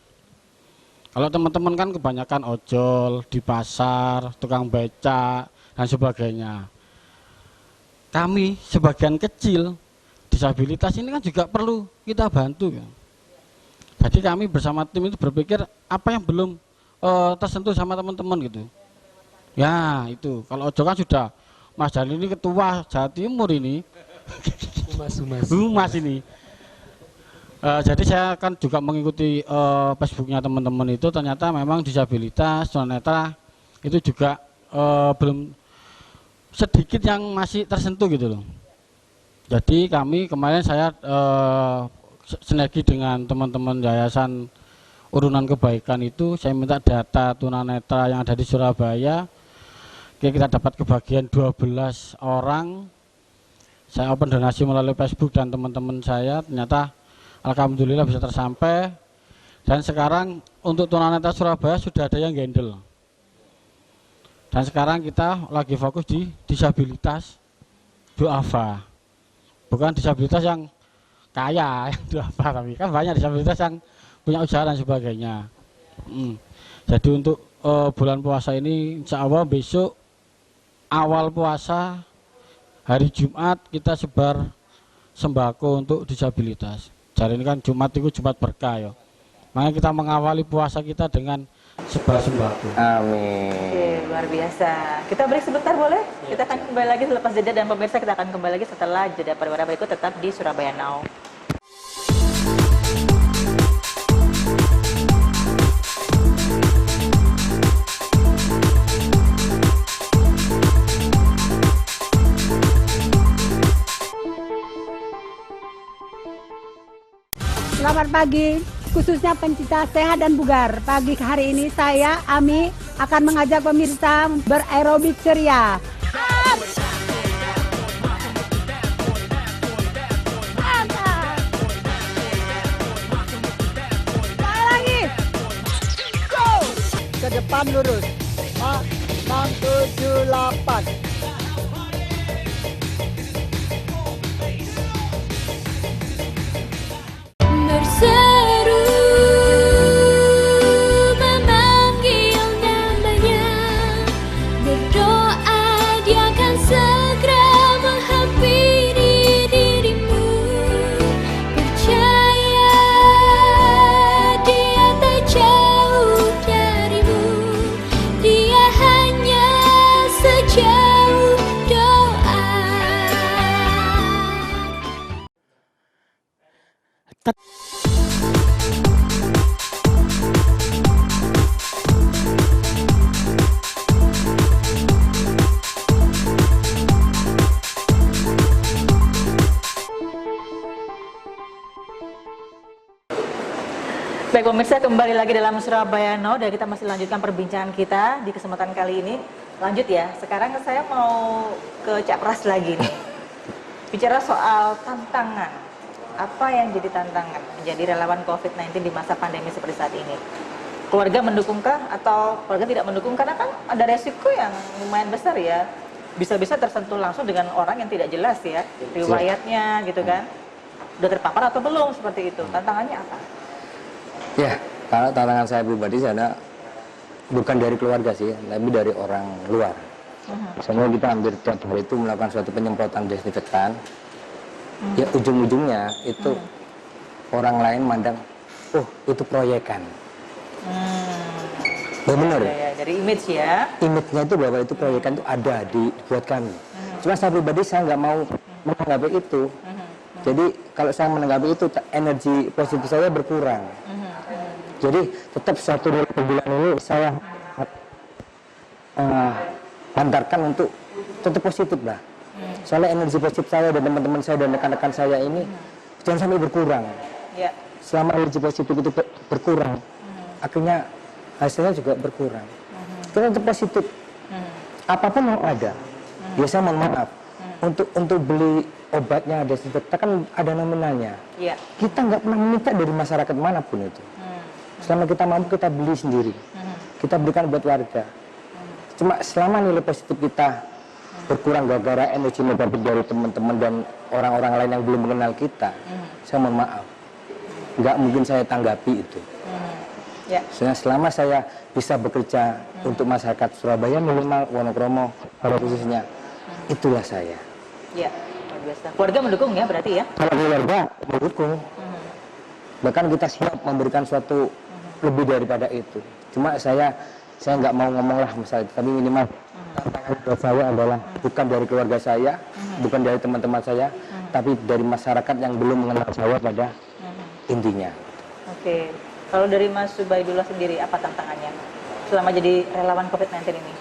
Kalau teman-teman kan kebanyakan ojol di pasar, tukang beca dan sebagainya. Kami sebagian kecil disabilitas ini kan juga perlu kita bantu. Jadi kami bersama tim itu berpikir apa yang belum tersentuh sama teman-teman gitu. Ya itu, kalau ojol kan sudah Mas Dani ini ketua Jawa Timur ini. Humas ini. Jadi saya kan juga mengikuti Facebooknya teman-teman itu, ternyata memang disabilitas, tunanetra itu juga belum sedikit yang masih tersentuh gitu loh. Jadi kami kemarin saya sinergi dengan teman-teman Yayasan Urunan Kebaikan itu, saya minta data tunanetra yang ada di Surabaya. Kita dapat kebagian 12 orang. Saya open donasi melalui Facebook dan teman-teman saya, ternyata alhamdulillah bisa tersampai. Dan sekarang untuk tunanetra Surabaya sudah ada yang handle. Dan sekarang kita lagi fokus di disabilitas duafa. Bukan disabilitas yang kaya, yang duafa, tapi kan banyak disabilitas yang punya usaha dan sebagainya. Jadi untuk bulan puasa ini insya Allah besok awal puasa hari Jumat kita sebar sembako untuk disabilitas. Jadi ini kan Jumat itu Jumat berkah ya. Makanya kita mengawali puasa kita dengan sebar sembako. Amin. Oke, luar biasa. Kita break sebentar boleh? Kita akan kembali lagi selepas jeda, dan pemirsa kita akan kembali lagi setelah jeda pariwara berikut, tetap di Surabaya Now. Selamat pagi, khususnya pencinta sehat dan bugar. Pagi hari ini saya, Ami, akan mengajak pemirsa beraerobik ceria. Lagi. Go! Ke depan lurus. 6, 7, 8. Berseru memanggil namanya, berdoa dia akan segera menghampiri dirimu. Percaya dia tak jauh darimu, dia hanya sejauh doa. Baik pemirsa, kembali lagi dalam Surabaya Now, dan kita masih lanjutkan perbincangan kita di kesempatan kali ini. Lanjut ya, sekarang saya mau ke Cak Pras lagi nih. Bicara soal tantangan, apa yang jadi tantangan menjadi relawan COVID-19 di masa pandemi seperti saat ini? Keluarga mendukungkah atau keluarga tidak mendukung? Karena kan ada resiko yang lumayan besar ya. Bisa-bisa tersentuh langsung dengan orang yang tidak jelas ya, riwayatnya gitu kan. Udah terpapar atau belum, seperti itu. Tantangannya apa? Ya, kalau tantangan saya pribadi saya bukan dari keluarga sih, tapi dari orang luar. Semua kita hampir tiap hari itu melakukan suatu penyemprotan desinfektan. Ya ujung-ujungnya itu orang lain mandang, oh itu proyekan. Oh, benar. Ya, dari image ya. Image-nya itu bahwa itu proyekan itu ada buat kami. Cuma saya pribadi saya nggak mau menanggapi itu. Jadi kalau saya menanggapi itu energi positif saya berkurang. Jadi tetap 1 bulan ini saya hantarkan untuk tetap positif lah. Soalnya energi positif saya dan teman-teman saya dan rekan-rekan saya ini jangan sampai berkurang. Ya. Selama energi positif itu berkurang, akhirnya hasilnya juga berkurang. Kita tetap positif. Apapun yang ada, ya saya mohon maaf. Untuk beli obatnya desinfektan kan ada nominalnya. Ya. Kita nggak pernah minta dari masyarakat manapun itu. Selama kita mampu kita beli sendiri. Kita berikan buat warga. Cuma selama nilai positif kita berkurang gara-gara energi negatif dari teman-teman dan orang-orang lain yang belum mengenal kita, saya mohon maaf. Nggak mungkin saya tanggapi itu. Ya. Selama saya bisa bekerja untuk masyarakat Surabaya minimal Wonokromo pada khususnya, itulah saya. Ya, luar biasa. Keluarga mendukung ya berarti ya? Kalau keluarga mendukung, bahkan kita siap memberikan suatu lebih daripada itu. Cuma saya nggak mau ngomong lah masalah itu, tapi minimal tantangan buat saya adalah bukan dari keluarga saya, bukan dari teman-teman saya, tapi dari masyarakat yang belum mengenal saya pada intinya. Oke. Kalau dari Mas Subaidullah sendiri apa tantangannya selama jadi relawan COVID-19 ini?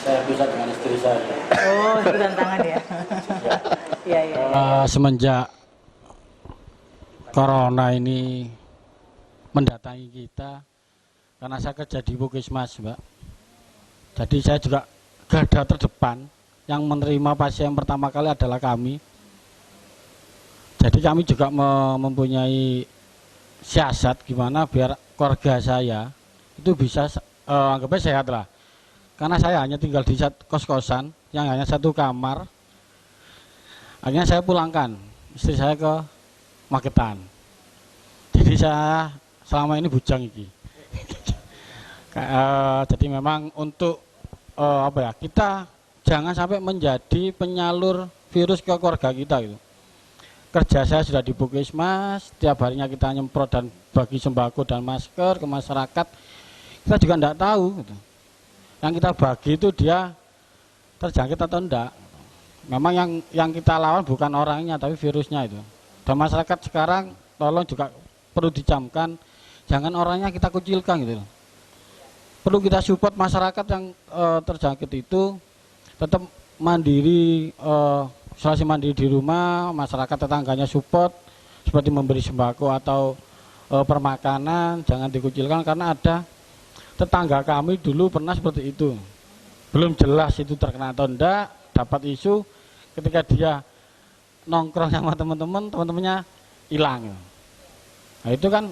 Saya bisa dengan istri saya. Oh, itu tantangan ya. Iya, iya. Semenjak corona ini mendatangi kita, karena saya kerja di Puskesmas, Mbak. Jadi saya juga garda terdepan yang menerima pasien pertama kali adalah kami. Jadi kami juga mempunyai siasat gimana biar keluarga saya itu bisa anggapnya sehat lah. Karena saya hanya tinggal di kos-kosan yang hanya 1 kamar. Akhirnya saya pulangkan istri saya ke Magetan. Jadi saya selama ini bujang ini. Jadi memang untuk kita jangan sampai menjadi penyalur virus ke keluarga kita gitu. Kerja saya sudah di Puskesmas, tiap harinya kita nyemprot dan bagi sembako dan masker ke masyarakat. Kita juga tidak tahu gitu. Yang kita bagi itu dia terjangkit atau enggak. Memang yang kita lawan bukan orangnya tapi virusnya itu. Dan masyarakat sekarang tolong juga perlu dicamkan, jangan orangnya kita kucilkan gitu. Perlu kita support masyarakat yang terjangkit itu tetap mandiri, isolasi mandiri di rumah, masyarakat tetangganya support seperti memberi sembako atau permakanan, jangan dikucilkan karena ada tetangga kami dulu pernah seperti itu. Belum jelas itu terkena atau enggak, dapat isu ketika dia nongkrong sama teman-temannya hilang. Nah itu kan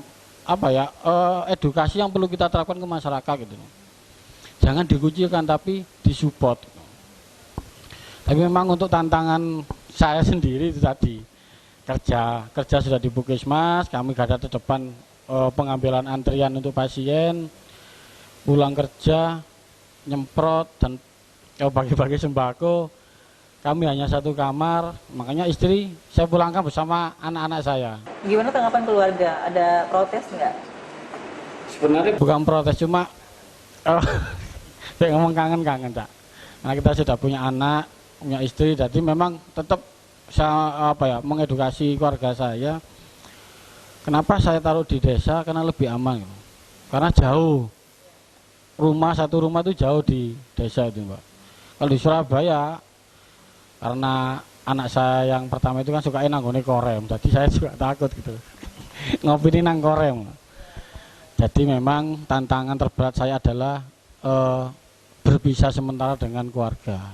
edukasi yang perlu kita terapkan ke masyarakat gitu. Jangan dikucilkan tapi disupport. Tapi memang untuk tantangan saya sendiri itu tadi kerja sudah di Puskesmas, kami garda terdepan pengambilan antrian untuk pasien, pulang kerja nyemprot dan bagi-bagi sembako. Kami hanya 1 kamar, makanya istri saya pulangkan bersama anak-anak saya. Gimana tanggapan keluarga? Ada protes nggak? Sebenarnya bukan protes, cuma saya ngomong kangen-kangen, Cak. Karena kita sudah punya anak, punya istri, jadi memang tetap saya mengedukasi keluarga saya. Kenapa saya taruh di desa? Karena lebih aman. Karena jauh. Satu rumah itu jauh di desa itu, Mbak. Kalau di Surabaya, karena anak saya yang pertama itu kan suka nanggone korem, jadi saya juga takut gitu. Ngopi nang korem. Jadi memang tantangan terberat saya adalah berpisah sementara dengan keluarga.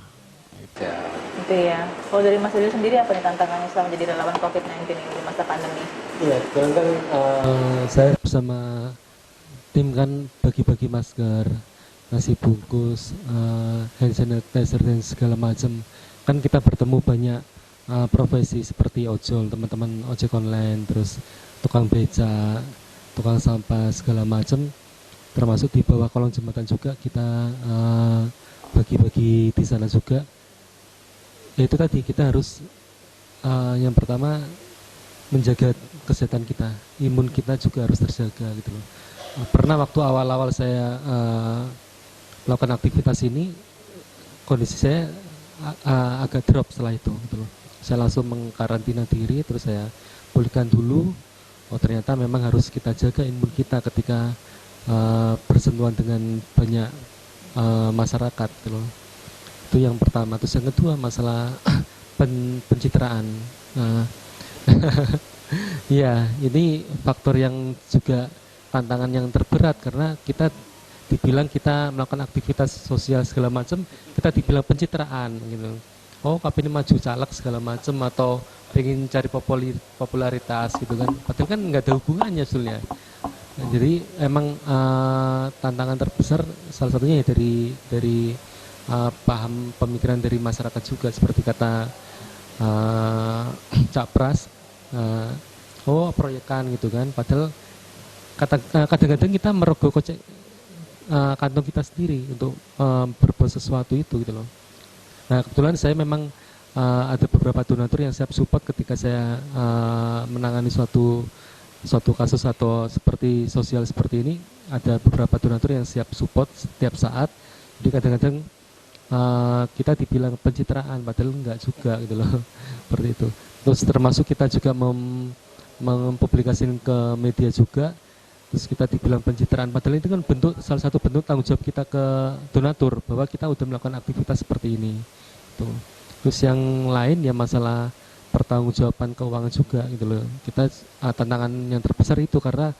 Itu ya. Kalau dari Mas Dili sendiri apa nih tantangannya selama jadi relawan COVID-19 ini di masa pandemi? Iya, sekarang kan saya bersama tim kan bagi-bagi masker, nasi bungkus, hand sanitizer dan segala macam. Kan kita bertemu banyak profesi seperti ojol, teman-teman ojek online, terus tukang beca, tukang sampah segala macam, termasuk di bawah kolong jembatan juga kita bagi-bagi di sana juga. Ya itu tadi kita harus yang pertama menjaga kesehatan kita, imun kita juga harus terjaga gitu loh. pernah waktu awal-awal saya melakukan aktivitas ini, kondisi saya agak drop setelah itu gitu loh. Saya langsung mengkarantina diri, terus saya pulihkan dulu. Oh ternyata memang harus kita jaga imun kita ketika bersentuhan dengan banyak masyarakat gitu loh. Itu yang pertama. Terus yang kedua masalah pencitraan. Ya, ini faktor yang juga tantangan yang terberat karena kita dibilang kita melakukan aktivitas sosial segala macam, kita dibilang pencitraan gitu. Oh, KP ini maju caleg segala macam atau pengen cari popularitas gitu kan. Padahal kan nggak ada hubungannya sebenarnya. Nah, jadi emang tantangan terbesar salah satunya ya dari paham pemikiran dari masyarakat juga seperti kata Cak Pras. Oh proyekan gitu kan, padahal kadang-kadang kita merogoh kocek kantong kita sendiri untuk berbuat sesuatu itu gitu loh. Nah kebetulan saya memang ada beberapa donatur yang siap support ketika saya menangani suatu kasus atau seperti sosial seperti ini. Ada beberapa donatur yang siap support setiap saat. Jadi kadang-kadang kita dibilang pencitraan padahal enggak juga gitu loh. Seperti itu. Terus termasuk kita juga mempublikasikan ke media juga. Terus kita dibilang pencitraan padahal itu kan salah satu bentuk tanggung jawab kita ke donatur bahwa kita udah melakukan aktivitas seperti ini. Tuh. Terus yang lain ya masalah pertanggungjawaban keuangan juga gitu loh. Kita tantangan yang terbesar itu karena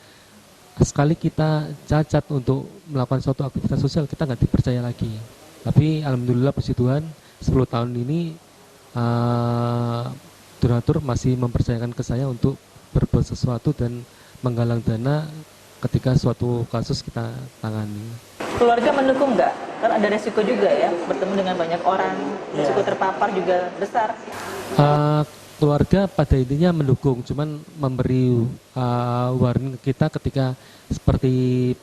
sekali kita cacat untuk melakukan suatu aktivitas sosial kita nggak dipercaya lagi. Tapi alhamdulillah puji Tuhan 10 tahun ini donatur masih mempercayakan ke saya untuk berbuat sesuatu dan menggalang dana ketika suatu kasus kita tangani. Keluarga mendukung nggak? Kan ada resiko juga ya, bertemu dengan banyak orang, resiko terpapar juga besar. Keluarga pada intinya mendukung, cuman memberi warning kita ketika seperti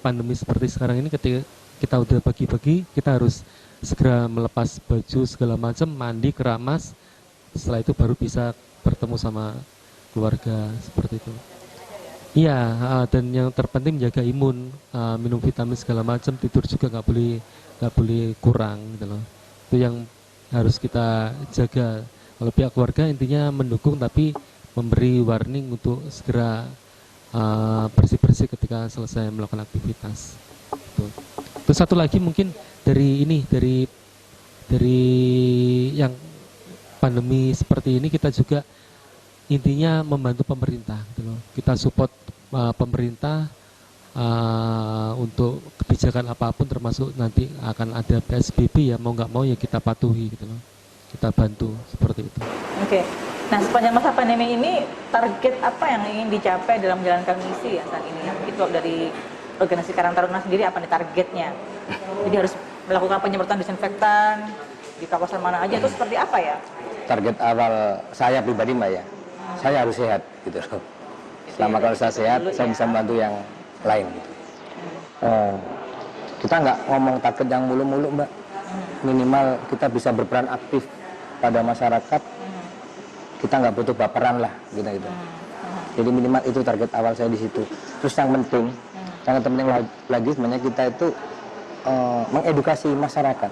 pandemi seperti sekarang ini, ketika kita udah bagi-bagi, kita harus segera melepas baju segala macam, mandi, keramas, setelah itu baru bisa bertemu sama keluarga seperti itu. Iya, dan yang terpenting jaga imun, minum vitamin segala macam, tidur juga nggak boleh kurang gitu loh. Itu yang harus kita jaga. Kalau pihak keluarga intinya mendukung tapi memberi warning untuk segera bersih-bersih ketika selesai melakukan aktivitas. Gitu. Terus satu lagi mungkin dari yang pandemi seperti ini kita juga intinya membantu pemerintah gitu loh. Kita support pemerintah untuk kebijakan apapun termasuk nanti akan ada PSBB ya mau nggak mau ya kita patuhi gitu loh. Kita bantu seperti itu. Oke. Nah, sepanjang masa pandemi ini target apa yang ingin dicapai dalam menjalankan misi ya saat ini? Itu dari organisasi Karang Taruna sendiri apa nih targetnya? Jadi harus melakukan penyemprotan disinfektan di kawasan mana aja itu seperti apa ya? Target awal saya pribadi Mbak ya, saya harus sehat gitu loh. Selama kalau saya sehat, saya bisa membantu yang lain. Gitu. Kita nggak ngomong target yang mulu-mulu Mbak. Minimal kita bisa berperan aktif pada masyarakat. Kita nggak butuh baperan lah, gitu. Jadi minimal itu target awal saya di situ. Terus yang penting, sangat penting lagi sebenarnya kita itu mengedukasi masyarakat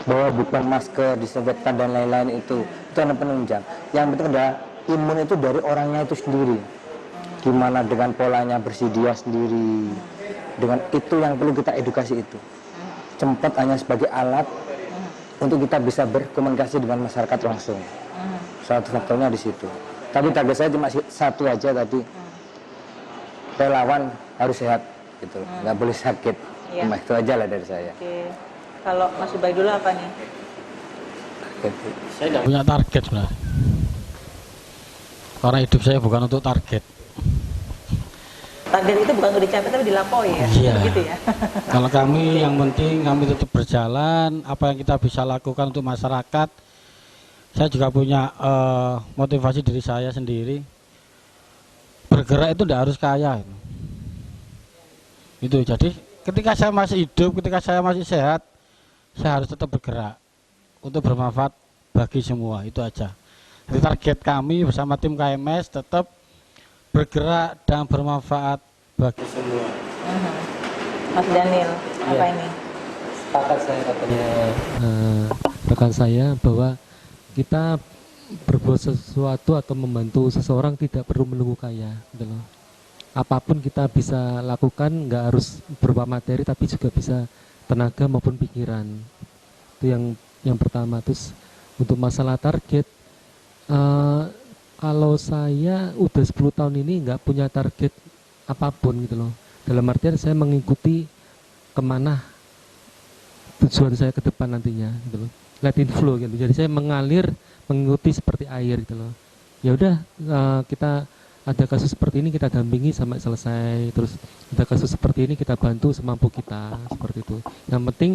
bahwa bukan masker, disinfektan dan lain-lain itu yang penunjang. Yang penting adalah imun itu dari orangnya itu sendiri. Gimana dengan polanya bersedia sendiri, dengan itu yang perlu kita edukasi itu. Sempat hanya sebagai alat untuk kita bisa berkomunikasi dengan masyarakat langsung. Satu faktornya di situ. Tapi target saya cuma satu aja tadi, relawan harus sehat, gitu, nggak boleh sakit. Ya. Cuma itu aja lah dari saya. Oke. Kalau Mas Ubay dulu apa nih? Saya nggak punya target sebenarnya. Karena hidup saya bukan untuk target. Target itu bukan untuk dicapai tapi dilampaui ya, Iya. gitu ya. Kalau kami yang penting kami tetap berjalan, apa yang kita bisa lakukan untuk masyarakat. Saya juga punya motivasi diri saya sendiri. Bergerak itu tidak harus kaya. Itu jadi ketika saya masih hidup, ketika saya masih sehat, saya harus tetap bergerak untuk bermanfaat bagi semua, itu aja. Jadi target kami bersama tim KMS tetap bergerak dan bermanfaat bagi semua. Mas Daniel, apa ini? Sepakat saya katanya rekan saya bahwa kita berbuat sesuatu atau membantu seseorang tidak perlu menunggu kaya, gitu loh. Apapun kita bisa lakukan, nggak harus berupa materi, tapi juga bisa tenaga maupun pikiran. Itu yang pertama. Terus untuk masalah target, kalau saya udah 10 tahun ini nggak punya target apapun gitu loh. Dalam artian saya mengikuti kemana tujuan saya ke depan nantinya, gitu loh. Let it flow gitu. Jadi saya mengalir, mengikuti seperti air gitu loh. Ya udah, kita ada kasus seperti ini kita dampingi sampai selesai, terus ada kasus seperti ini kita bantu semampu kita, seperti itu. Yang penting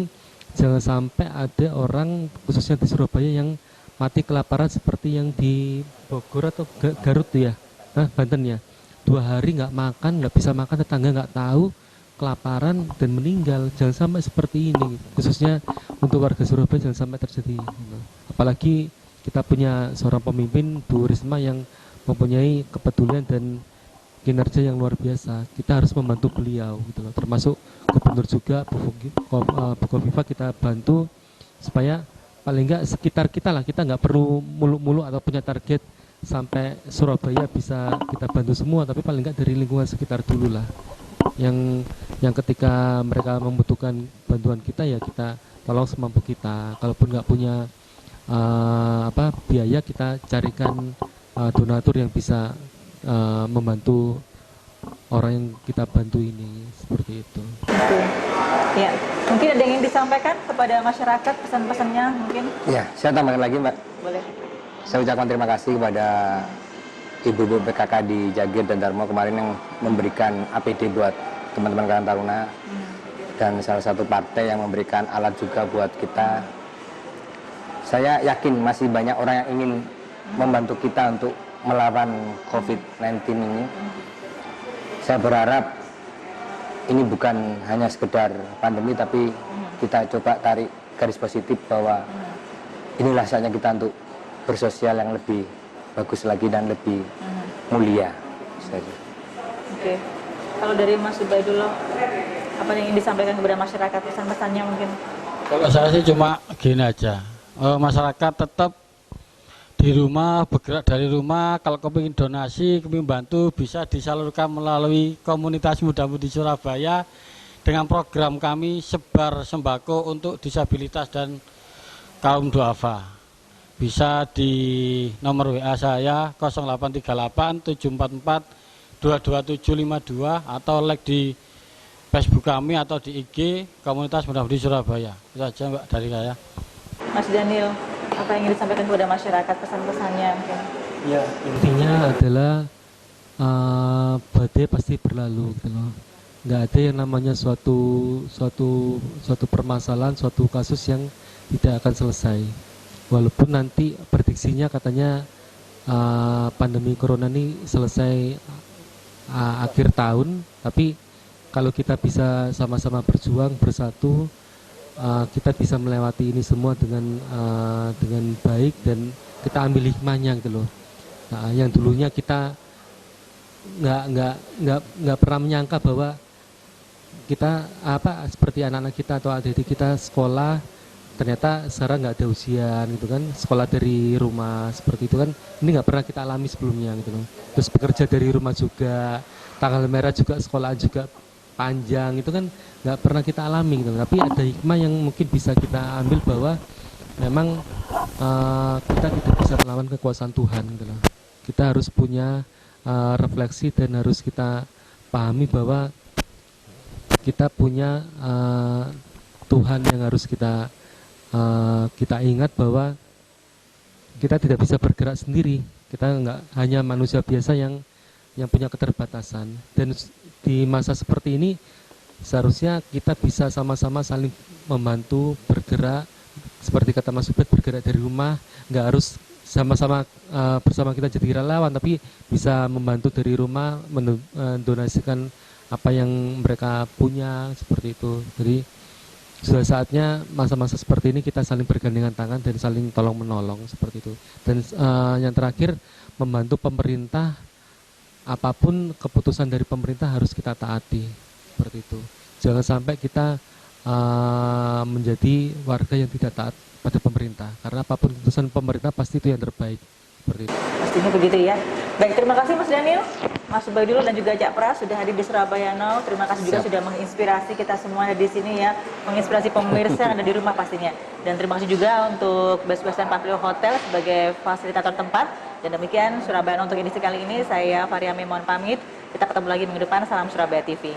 jangan sampai ada orang khususnya di Surabaya yang mati kelaparan seperti yang di Bogor atau Garut tuh ya, Banten ya. 2 hari nggak makan, nggak bisa makan, tetangga nggak tahu, kelaparan dan meninggal. Jangan sampai seperti ini, khususnya untuk warga Surabaya jangan sampai terjadi. Apalagi kita punya seorang pemimpin Bu Risma yang mempunyai kepedulian dan kinerja yang luar biasa. Kita harus membantu beliau gitu loh. Termasuk gubernur juga, Bu Kofifa kita bantu supaya paling enggak sekitar kita lah, kita nggak perlu muluk-muluk atau punya target sampai Surabaya bisa kita bantu semua, tapi paling enggak dari lingkungan sekitar dulu lah. Yang ketika mereka membutuhkan bantuan kita ya kita tolong semampu kita. Kalaupun nggak punya biaya, kita carikan donatur yang bisa membantu orang yang kita bantu ini, seperti itu. Oke. Ya, mungkin ada yang ingin disampaikan kepada masyarakat, pesan-pesannya mungkin? Ya, saya tambahkan lagi Mbak. Boleh. Saya ucapkan terima kasih kepada ibu-ibu PKK di Jagir dan Darmo kemarin yang memberikan APD buat teman-teman Karang Taruna, dan salah satu partai yang memberikan alat juga buat kita. Saya yakin masih banyak orang yang ingin membantu kita untuk melawan COVID-19 ini. Saya berharap ini bukan hanya sekedar pandemi, tapi kita coba tarik garis positif bahwa inilah saatnya kita untuk bersosial yang lebih bagus lagi dan lebih mulia. Oke. Kalau dari Mas Ubaidullah, apa yang ingin disampaikan kepada masyarakat, pesan-pesannya mungkin? Kalau saya sih cuma gini aja, masyarakat tetap di rumah, bergerak dari rumah. Kalau kepingin donasi, kepingin bantu, bisa disalurkan melalui komunitas muda-mudi Surabaya dengan program kami sebar sembako untuk disabilitas dan kaum duafa. Bisa di nomor WA saya 0838 744 22752 atau like di Facebook kami atau di IG komunitas muda-mudi Surabaya. Itu aja Mbak dari saya. Mas Daniel, apa yang ingin disampaikan kepada masyarakat, pesan-pesannya mungkin? Ya, intinya adalah badai pasti berlalu gitu loh. Nggak ada yang namanya suatu permasalahan, suatu kasus yang tidak akan selesai. Walaupun nanti prediksinya katanya pandemi corona ini selesai akhir tahun, tapi kalau kita bisa sama-sama berjuang bersatu, kita bisa melewati ini semua dengan baik dan kita ambil hikmahnya gitu loh. Nah, yang dulunya kita nggak pernah menyangka bahwa kita seperti anak-anak kita atau adik-adik kita sekolah, ternyata sekarang nggak ada ujian gitu kan, sekolah dari rumah seperti itu kan, ini nggak pernah kita alami sebelumnya gitu loh. Terus bekerja dari rumah juga, tanggal merah juga, sekolah juga panjang, itu kan nggak pernah kita alami gitu. Tapi ada hikmah yang mungkin bisa kita ambil bahwa memang kita tidak bisa melawan kekuasaan Tuhan gitu loh. Kita harus punya refleksi dan harus kita pahami bahwa kita punya Tuhan yang harus kita ingat bahwa kita tidak bisa bergerak sendiri. Kita nggak hanya manusia biasa yang punya keterbatasan, dan di masa seperti ini seharusnya kita bisa sama-sama saling membantu bergerak, seperti kata Mas Ubed, bergerak dari rumah, nggak harus sama-sama bersama kita jadi relawan, tapi bisa membantu dari rumah, mendonasikan apa yang mereka punya, seperti itu. Jadi sudah saatnya masa-masa seperti ini kita saling bergandengan tangan dan saling tolong menolong, seperti itu. Dan yang terakhir, membantu pemerintah, apapun keputusan dari pemerintah harus kita taati. seperti itu. Jangan sampai kita menjadi warga yang tidak taat pada pemerintah, karena apapun keputusan pemerintah pasti itu yang terbaik, seperti itu. Pastinya begitu ya. Baik, terima kasih Mas Daniel, Mas Ubaidullah dan juga Cak Pras sudah hadir di Surabaya Now. Terima kasih juga sudah menginspirasi kita semua di sini ya, menginspirasi pemirsa yang ada di rumah pastinya. Dan terima kasih juga untuk Best Western Patrio Hotel sebagai fasilitator tempat. Dan demikian Surabaya Now untuk edisi kali ini, saya Faryami mohon pamit. Kita ketemu lagi minggu depan. Salam Surabaya TV.